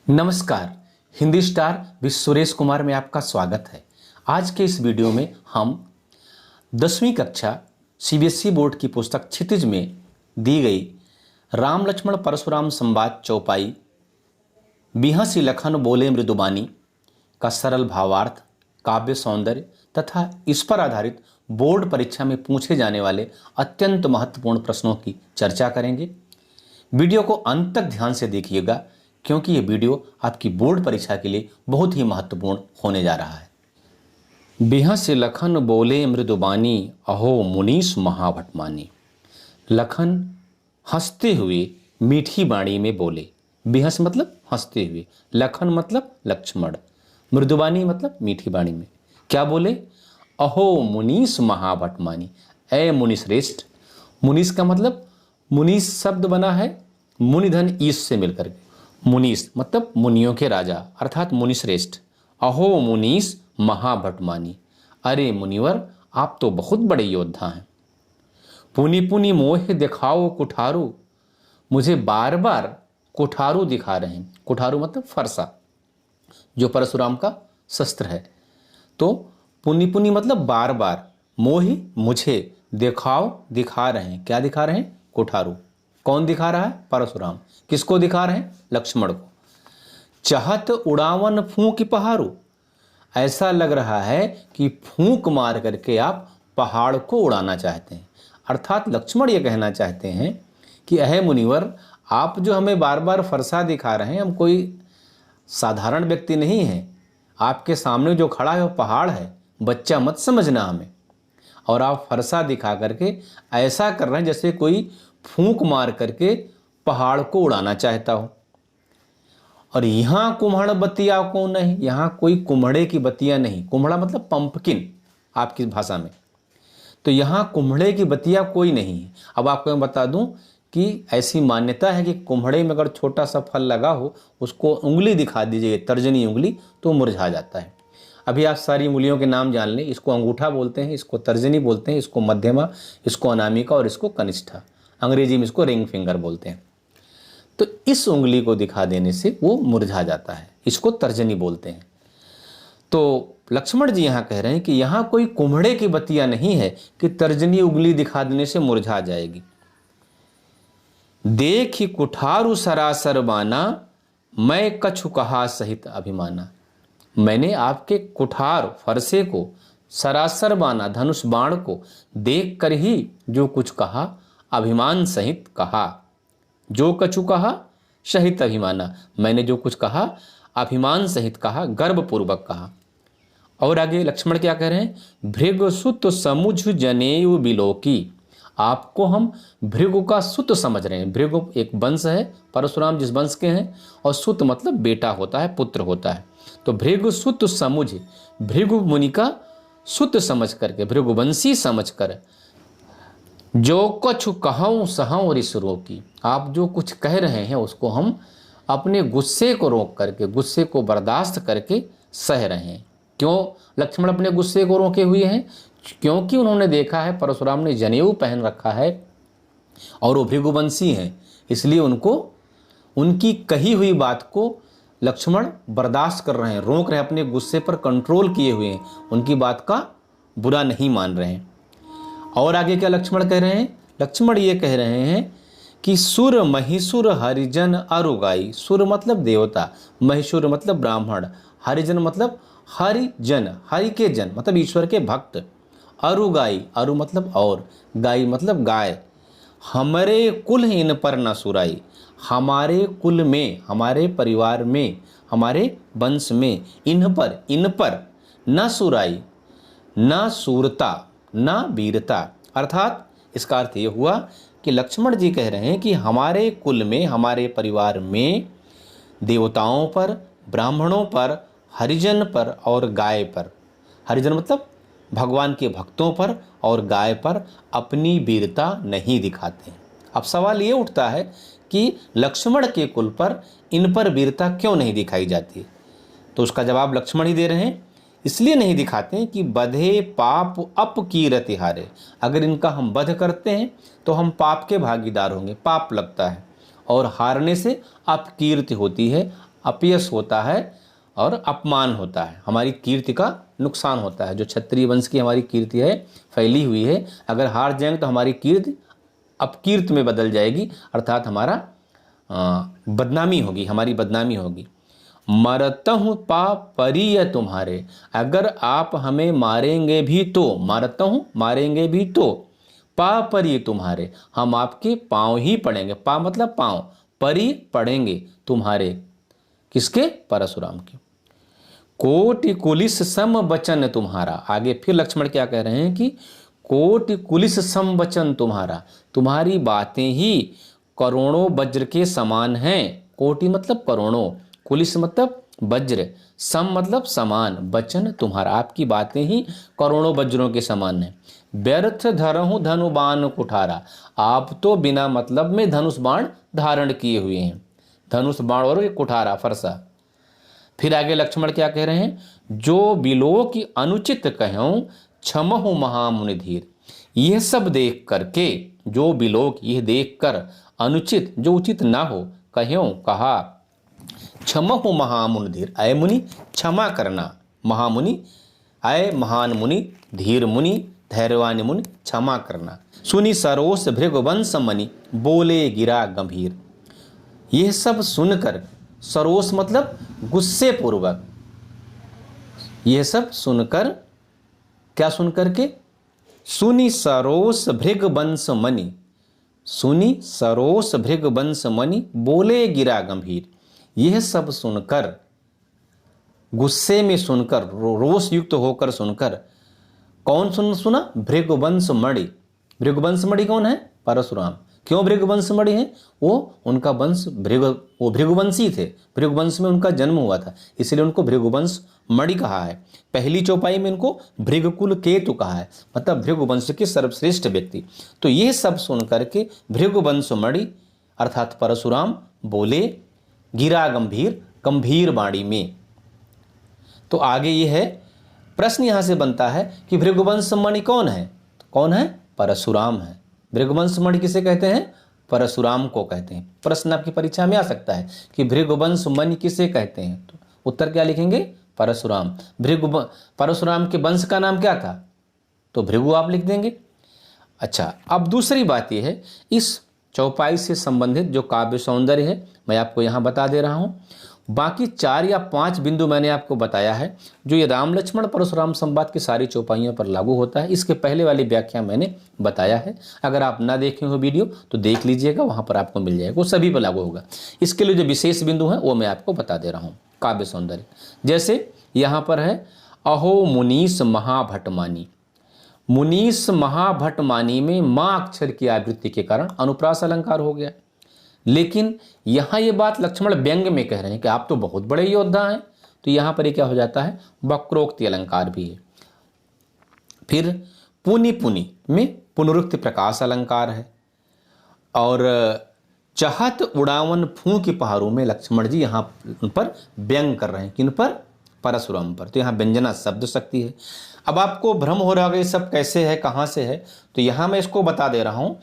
नमस्कार। हिंदी स्टार विश्व सुरेश कुमार में आपका स्वागत है। आज के इस वीडियो में हम 10वीं कक्षा सीबीएसई बोर्ड की पुस्तक क्षितिज में दी गई राम लक्ष्मण परशुराम संवाद चौपाई बिहसी लखन बोले मृदुबानी का सरल भावार्थ, काव्य सौंदर्य तथा इस पर आधारित बोर्ड परीक्षा में पूछे जाने वाले अत्यंत महत्वपूर्ण प्रश्नों की चर्चा करेंगे। वीडियो को अंत तक ध्यान से देखिएगा क्योंकि ये वीडियो आपकी बोर्ड परीक्षा के लिए बहुत ही महत्वपूर्ण होने जा रहा है। बिहसी लखन बोले मृदुबानी अहो मुनीस महाभटमानी। लखन हंसते हुए मीठी वाणी में बोले। बिहस मतलब हंसते हुए, लखन मतलब लक्ष्मण, मृदुबानी मतलब मीठी वाणी में क्या बोले? अहो मुनीस महाभटमानी, ए मुनि श्रेष्ठ। मुनीस का मतलब मुनीस शब्द बना है मुनिधन ईश से मिलकर के। मुनीस मतलब मुनियों के राजा अर्थात मुनिश्रेष्ठ। अहो मुनीस महाभटमानी, अरे मुनिवर आप तो बहुत बड़े योद्धा हैं। पुनि पुनि मोह दिखाओ कुठारू, मुझे बार बार कुठारू दिखा रहे हैं। कुठारू मतलब फरसा, जो परशुराम का शस्त्र है। तो पुनि पुनि मतलब बार बार, मोहि मुझे, दिखाओ दिखा रहे हैं। क्या दिखा रहे हैं? कुठारू। कौन दिखा रहा है? परशुराम। किसको दिखा रहे हैं? लक्ष्मण को। चाहत उड़ावन फूंक पहाड़ू, ऐसा लग रहा है कि फूंक मार करके आप पहाड़ को उड़ाना चाहते हैं। अर्थात लक्ष्मण ये कहना चाहते हैं कि अहे मुनिवर, आप जो हमें बार बार फरसा दिखा रहे हैं, हम कोई साधारण व्यक्ति नहीं हैं। आपके सामने जो खड़ा है वो पहाड़ है, बच्चा मत समझना हमें। और आप फरसा दिखा करके ऐसा कर रहे हैं जैसे कोई फूंक मार करके पहाड़ को उड़ाना चाहता हो। और यहाँ कुम्हड़ बतिया कौन है? यहाँ कोई कुम्हड़े की बतिया नहीं। कुम्हड़ा मतलब पंपकिन आपकी भाषा में। तो यहाँ कुम्हड़े की बतिया कोई नहीं है। अब आपको मैं बता दूं कि ऐसी मान्यता है कि कुम्हड़े में अगर छोटा सा फल लगा हो, उसको उंगली दिखा दीजिए, तर्जनी उंगली, तो मुरझा जाता है। अभी आप सारी उंगलियों के नाम जान लें। इसको अंगूठा बोलते हैं, इसको तर्जनी बोलते हैं, इसको मध्यमा, इसको अनामिका और इसको कनिष्ठा। अंग्रेजी में इसको रिंग फिंगर बोलते हैं। तो इस उंगली को दिखा देने से वो मुरझा जाता है, इसको तर्जनी बोलते हैं। तो लक्ष्मण जी यहाँ कह रहे हैं कि यहाँ कोई कुम्हड़े की बतिया नहीं है कि तर्जनी उंगली दिखा देने से मुरझा जाएगी। देखी कुठारू सरासर बाना, मैं कछु कहा सहित अभिमाना। मैंने आपके कुठार फरसे को, सरासर बाना धनुष बाण को देख कर ही जो कुछ कहा, अभिमान सहित कहा। जो कछु कहा सहित अभिमाना, मैंने जो कुछ कहा अभिमान सहित कहा, गर्वपूर्वक कहा। और आगे लक्ष्मण क्या कह रहे हैं? भृगु सुत समुझ जनेयु बिलोकी। आपको हम भृगु का सुत समझ रहे हैं। भृगु एक वंश है, परशुराम जिस वंश के हैं, और सुत मतलब बेटा होता है, पुत्र होता है। तो भृगु सुत समुझ, भृगु मुनि का सुत समझ करके, भृगुवंशी समझ कर, जो कुछ कहूँ सहूँ रिस रोकी। आप जो कुछ कह रहे हैं उसको हम अपने गुस्से को रोक करके, गुस्से को बर्दाश्त करके सह रहे हैं। क्यों लक्ष्मण अपने गुस्से को रोके हुए हैं? क्योंकि उन्होंने देखा है परशुराम ने जनेऊ पहन रखा है और वो भृगुवंशी हैं, इसलिए उनको, उनकी कही हुई बात को लक्ष्मण बर्दाश्त कर रहे हैं, रोक रहे हैं, अपने गुस्से पर कंट्रोल किए हुए हैं, उनकी बात का बुरा नहीं मान रहे हैं। और आगे क्या लक्ष्मण कह रहे हैं? लक्ष्मण ये कह रहे हैं कि सुर महिषुर हरिजन अरुगाई। सुर मतलब देवता, महिषुर मतलब ब्राह्मण, हरिजन मतलब हरिजन, हरि के जन मतलब ईश्वर के भक्त। अरुगाई, अरु मतलब और, गाई मतलब गाय। हमारे कुल इन पर न सुराई। हमारे कुल में, हमारे परिवार में, हमारे वंश में, इन पर न सुराई, न सूरता, न वीरता। अर्थात इसका अर्थ ये हुआ कि लक्ष्मण जी कह रहे हैं कि हमारे कुल में, हमारे परिवार में देवताओं पर, ब्राह्मणों पर, हरिजन पर और गाय पर, हरिजन मतलब भगवान के भक्तों पर, और गाय पर अपनी वीरता नहीं दिखाते। अब सवाल ये उठता है कि लक्ष्मण के कुल पर, इन पर वीरता क्यों नहीं दिखाई जाती? तो उसका जवाब लक्ष्मण ही दे रहे हैं। इसलिए नहीं दिखाते कि बधे पाप अपकीरति हारे। अगर इनका हम वध करते हैं तो हम पाप के भागीदार होंगे, पाप लगता है, और हारने से अपकीर्ति होती है, अपयश होता है और अपमान होता है, हमारी कीर्ति का नुकसान होता है। जो क्षत्रिय वंश की हमारी कीर्ति है फैली हुई है, अगर हार जाएंगे तो हमारी कीर्ति अपकीर्त में बदल जाएगी, अर्थात हमारा बदनामी होगी, हमारी बदनामी होगी। मरतहु पाप परिय तुम्हारे, अगर आप हमें मारेंगे भी तो, मरतहु मारेंगे भी तो, पाप परिय तुम्हारे, हम आपके पाँव ही पड़ेंगे। पा मतलब पाँव, परि पड़ेंगे तुम्हारे, किसके? परशुराम के। कोटि कुलिस सम वचन तुम्हारा, आगे फिर लक्ष्मण क्या कह रहे हैं कि कोटि कुलिस सम वचन तुम्हारा, तुम्हारी बातें ही करोड़ों वज्र के समान हैं। कोटि मतलब करोड़ों, कुलिस मतलब वज्र, सम मतलब समान, वचन तुम्हारा, आपकी बातें ही करोड़ों वज्रों के समान हैं। व्यर्थ धरहु धनु बाण कुठारा, आप तो बिना मतलब में धनुष बाण धारण किए हुए हैं, धनुष बाण और कुठारा फरसा। फिर आगे लक्ष्मण क्या कह रहे हैं? जो बिलो की अनुचित कहूं क्षमहु महामुनि धीर, यह सब देख करके, जो बिलोक यह देख कर, अनुचित जो उचित ना हो, कह्यों कहा, क्षमहु महामुनि धीर, अय मुनि क्षमा करना, महामुनि अय महान मुनि, धीर मुनि धैर्यवान मुनि, क्षमा करना। सुनी सरोस भृगवंश मणि, बोले गिरा गंभीर, यह सब सुनकर, सरोस मतलब गुस्से पूर्वक, यह सब सुनकर, क्या सुनकर के? सुनी सरोस भृगवंश मणि, सुनी सरोस भृगवंश मणि, बोले गिरा गंभीर, यह सब सुनकर, गुस्से में सुनकर, रोष युक्त होकर सुनकर, कौन सुना? भृगवंश मणि। भृगवंश मणि कौन है? परशुराम। क्यों भृगवंश मणि है? वो उनका वंश वो भृगुवंशी थे, भृगुवंश में उनका जन्म हुआ था, इसलिए उनको भृगुवंश मणि कहा है। पहली चौपाई में इनको भृगकुल केतु कहा है, मतलब भृगुवंश के सर्वश्रेष्ठ व्यक्ति। तो ये सब सुन करके भृगुवंश मणि अर्थात परशुराम बोले गिरा गंभीर, गंभीर वाणी में। तो आगे ये है प्रश्न यहां से बनता है कि भृगुवंश मणि कौन है? कौन है? परशुराम है। भृगुवंश मणि किसे कहते हैं? परशुराम को कहते हैं। प्रश्न आपकी परीक्षा में आ सकता है कि भृगुवंश मणि किसे कहते हैं, तो उत्तर क्या लिखेंगे? परशुराम। परशुराम के वंश का नाम क्या था? तो भृगु आप लिख देंगे। अच्छा, अब दूसरी बात यह है, इस चौपाई से संबंधित जो काव्य सौंदर्य है मैं आपको यहाँ बता दे रहा हूँ। बाकी 4 या 5 बिंदु मैंने आपको बताया है जो ये राम लक्ष्मण परशुराम संवाद की सारी चौपाइयों पर लागू होता है। इसके पहले वाली व्याख्या मैंने बताया है, अगर आप ना देखे हो वीडियो तो देख लीजिएगा, वहाँ पर आपको मिल जाएगा, वो सभी पर लागू होगा। इसके लिए जो विशेष बिंदु हैं वो मैं आपको बता दे रहा हूँ। काव्य सौंदर्य जैसे यहाँ पर है, अहो मुनीस महाभटमानी। मुनीस महाभटमानी में माँ अक्षर की आवृत्ति के कारण अनुप्रास अलंकार हो गया, लेकिन यहाँ ये बात लक्ष्मण व्यंग में कह रहे हैं कि आप तो बहुत बड़े योद्धा हैं, तो यहाँ पर ये क्या हो जाता है? वक्रोक्ति अलंकार भी है। फिर पुनि पुनि में पुनरुक्ति प्रकाश अलंकार है, और चाहत उड़ावन फूंक की पहाड़ों में लक्ष्मण जी यहाँ उन पर व्यंग कर रहे हैं। किन पर? परशुराम पर। तो यहाँ व्यंजना शब्द शक्ति है। अब आपको भ्रम हो रहा होगा ये सब कैसे है, कहाँ से है, तो यहाँ मैं इसको बता दे रहा हूँ।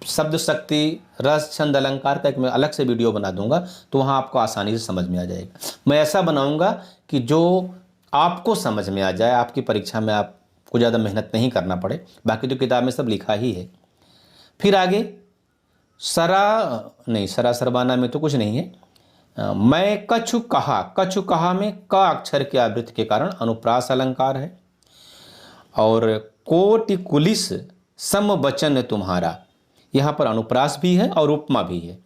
शब्द शक्ति, रस, छंद, अलंकार का एक मैं अलग से वीडियो बना दूंगा, तो वहाँ आपको आसानी से समझ में आ जाएगा। मैं ऐसा बनाऊंगा कि जो आपको समझ में आ जाए, आपकी परीक्षा में आपको ज़्यादा मेहनत नहीं करना पड़े, बाकी तो किताब में सब लिखा ही है। फिर आगे सरा सरबाना में तो कुछ नहीं है। मैं कछु कहा, कछु कहा में क अक्षर के आवृत्ति के कारण अनुप्रास अलंकार है। और कोटि कुलिस सम वचन तुम्हारा, यहाँ पर अनुप्रास भी है और उपमा भी है।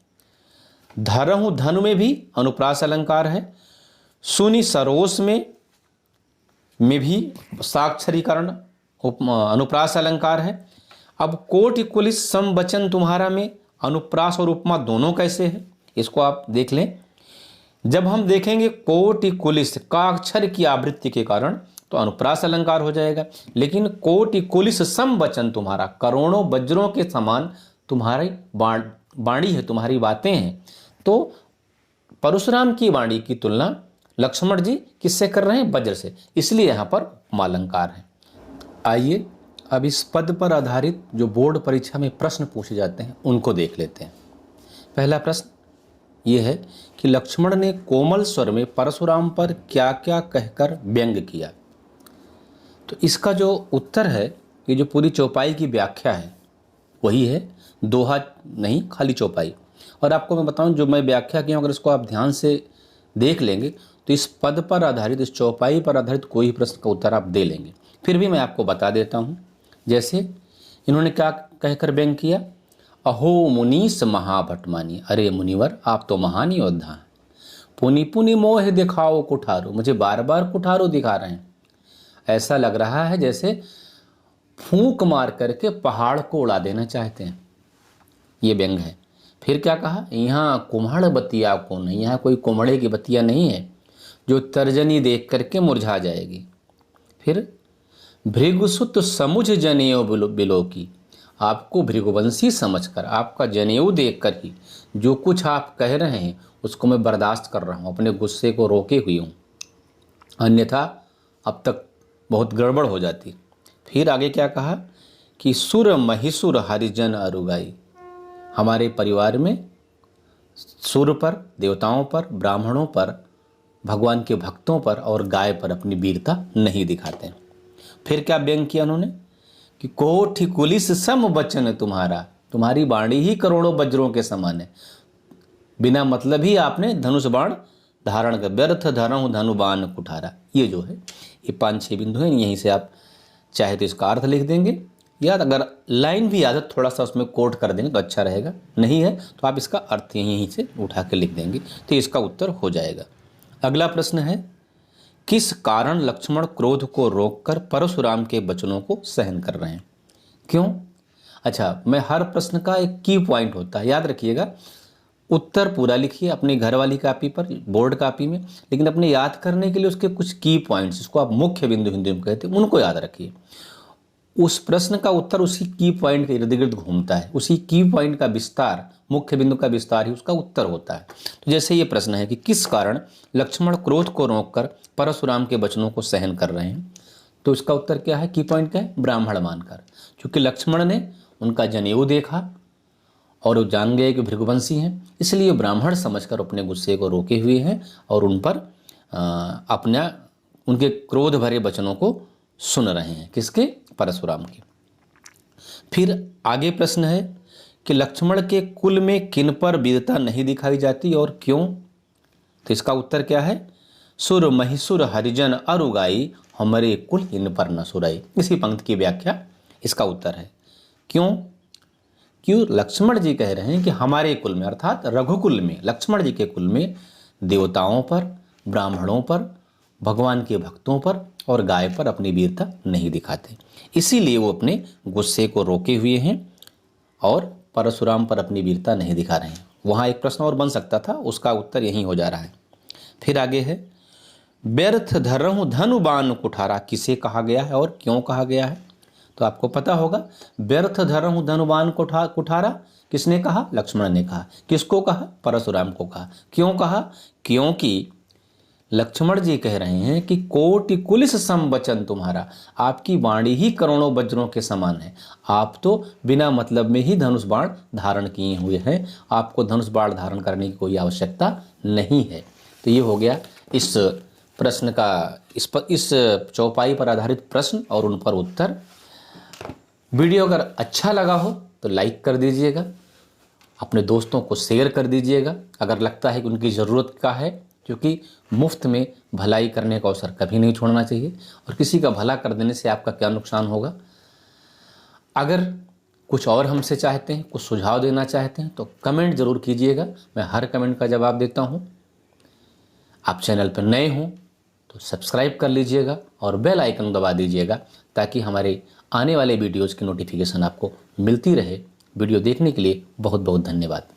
धरहु धनु में भी अनुप्रास अलंकार है। सुनि सरोस में भी साक्षरीकरण अनुप्रास अलंकार है। अब कोटि कुलिस सम वचन तुम्हारा में अनुप्रास और उपमा दोनों कैसे है, इसको आप देख लें। जब हम देखेंगे कोटि कुलिस का अक्षर की आवृत्ति के कारण तो अनुप्रास अलंकार हो जाएगा, लेकिन कोटि कुलिस सम वचन तुम्हारा, करोड़ों वज्रों के समान तुम्हारी वाणी है, तुम्हारी बातें हैं। तो परशुराम की वाणी की तुलना लक्ष्मण जी किससे कर रहे हैं? वज्र से, इसलिए यहाँ पर उपमालंकार है। आइए अब इस पद पर आधारित जो बोर्ड परीक्षा में प्रश्न पूछे जाते हैं उनको देख लेते हैं। पहला प्रश्न, ये है कि लक्ष्मण ने कोमल स्वर में परशुराम पर क्या क्या कहकर व्यंग किया। तो इसका जो उत्तर है, ये जो पूरी चौपाई की व्याख्या है वही है, दोहा नहीं खाली चौपाई। और आपको मैं बताऊं, जो मैं व्याख्या किया हूं, अगर इसको आप ध्यान से देख लेंगे तो इस पद पर आधारित, इस चौपाई पर आधारित कोई भी प्रश्न का उत्तर आप दे लेंगे। फिर भी मैं आपको बता देता हूं। जैसे इन्होंने क्या कहकर व्यंग किया, अहो मुनीस महाभटमानी, अरे मुनिवर आप तो महान योद्धा हैं। पुनि पुनि मोह दिखाओ कुठारो, मुझे बार बार कुठारो दिखा रहे हैं। ऐसा लग रहा है जैसे फूंक मार करके पहाड़ को उड़ा देना चाहते हैं। ये व्यंग है। फिर क्या कहा, यहाँ कुम्हड़ बतिया को नहीं, यहाँ कोई कुम्हड़े की बतिया नहीं है जो तर्जनी देख करके मुरझा जाएगी। फिर भृगुसुत समुझ जनेऊ बिलो की, आपको भृगुवंशी समझकर, आपका जनेऊ देखकर ही जो कुछ आप कह रहे हैं उसको मैं बर्दाश्त कर रहा हूँ, अपने गुस्से को रोके हुई हूँ, अन्यथा अब तक बहुत गड़बड़ हो जाती। फिर आगे क्या कहा कि सुर महिसुर हरिजन अरुगाई, हमारे परिवार में सुर पर, देवताओं पर, ब्राह्मणों पर, भगवान के भक्तों पर और गाय पर अपनी वीरता नहीं दिखाते हैं। फिर क्या व्यंग किया उन्होंने कि कोठि कुलिस सम बचन तुम्हारा, तुम्हारी वाणी ही करोड़ों वज्रों के समान है। बिना मतलब ही आपने धनुष बाण धारण कर, व्यर्थ धरहु धनु बाण कुठारा। ये जो है ये 5-6 बिंदु हैं, यहीं से आप चाहे तो इसका अर्थ लिख देंगे, या अगर लाइन भी याद है थोड़ा सा उसमें कोट कर देंगे तो अच्छा रहेगा, नहीं है तो आप इसका अर्थ यहीं से उठा के लिख देंगे, तो इसका उत्तर हो जाएगा। अगला प्रश्न है, किस कारण लक्ष्मण क्रोध को रोककर परशुराम के वचनों को सहन कर रहे हैं? क्यों? अच्छा, मैं हर प्रश्न का एक की पॉइंट होता है, याद रखिएगा। उत्तर पूरा लिखिए अपनी घर वाली कॉपी पर, बोर्ड कॉपी में, लेकिन अपने याद करने के लिए उसके कुछ की पॉइंट्स, जिसको आप मुख्य बिंदु हिंदी में कहते हैं, उनको याद रखिए। उस प्रश्न का उत्तर उसी की पॉइंट के इर्द गिर्द घूमता है, उसी की पॉइंट का विस्तार, मुख्य बिंदु का विस्तार ही उसका उत्तर होता है। तो जैसे ये प्रश्न है कि किस कारण लक्ष्मण क्रोध को रोककर परशुराम के वचनों को सहन कर रहे हैं, तो इसका उत्तर क्या है, की पॉइंट क्या है, ब्राह्मण मानकर। क्योंकि लक्ष्मण ने उनका जनेऊ देखा और वो जान गए कि भृगुवंशी हैं, इसलिए ब्राह्मण समझकर अपने गुस्से को रोके हुए हैं और उन पर अपना उनके क्रोध भरे वचनों को सुन रहे हैं। किसके? परशुराम के। फिर आगे प्रश्न है कि लक्ष्मण के कुल में किन पर वीरता नहीं दिखाई जाती और क्यों? तो इसका उत्तर क्या है, सुर महिसुर हरिजन अरुगाई, हमारे कुल इन पर न सुराई। इसी पंक्ति की व्याख्या इसका उत्तर है। क्यों लक्ष्मण जी कह रहे हैं कि हमारे कुल में, अर्थात रघुकुल में, लक्ष्मण जी के कुल में देवताओं पर, ब्राह्मणों पर, भगवान के भक्तों पर और गाय पर अपनी वीरता नहीं दिखाते, इसीलिए वो अपने गुस्से को रोके हुए हैं और परशुराम पर अपनी वीरता नहीं दिखा रहे हैं। वहाँ एक प्रश्न और बन सकता था, उसका उत्तर यहीं हो जा रहा है। फिर आगे है, व्यर्थ धरहु धनु बाण कुठारा, किसे कहा गया है और क्यों कहा गया है? तो आपको पता होगा, व्यर्थ धरहु धनु बाण कुठारा किसने कहा? लक्ष्मण ने कहा। किसको कहा? परशुराम को कहा। क्यों कहा? क्योंकि लक्ष्मण जी कह रहे हैं कि कोटि कुलिस सम वचन तुम्हारा, आपकी वाणी ही करोड़ों वज्रों के समान है। आप तो बिना मतलब में ही धनुष बाण धारण किए हुए हैं, आपको धनुष बाण धारण करने की कोई आवश्यकता नहीं है। तो ये हो गया इस प्रश्न का, इस चौपाई पर आधारित प्रश्न और उन पर उत्तर। वीडियो अगर अच्छा लगा हो तो लाइक कर दीजिएगा, अपने दोस्तों को शेयर कर दीजिएगा अगर लगता है कि उनकी ज़रूरत का है, क्योंकि मुफ्त में भलाई करने का अवसर कभी नहीं छोड़ना चाहिए। और किसी का भला कर देने से आपका क्या नुकसान होगा? अगर कुछ और हमसे चाहते हैं, कुछ सुझाव देना चाहते हैं तो कमेंट ज़रूर कीजिएगा, मैं हर कमेंट का जवाब देता हूँ। आप चैनल पर नए हों तो सब्सक्राइब कर लीजिएगा और बेल आइकन दबा दीजिएगा, ताकि हमारे आने वाले वीडियोज़ की नोटिफिकेशन आपको मिलती रहे। वीडियो देखने के लिए बहुत बहुत धन्यवाद।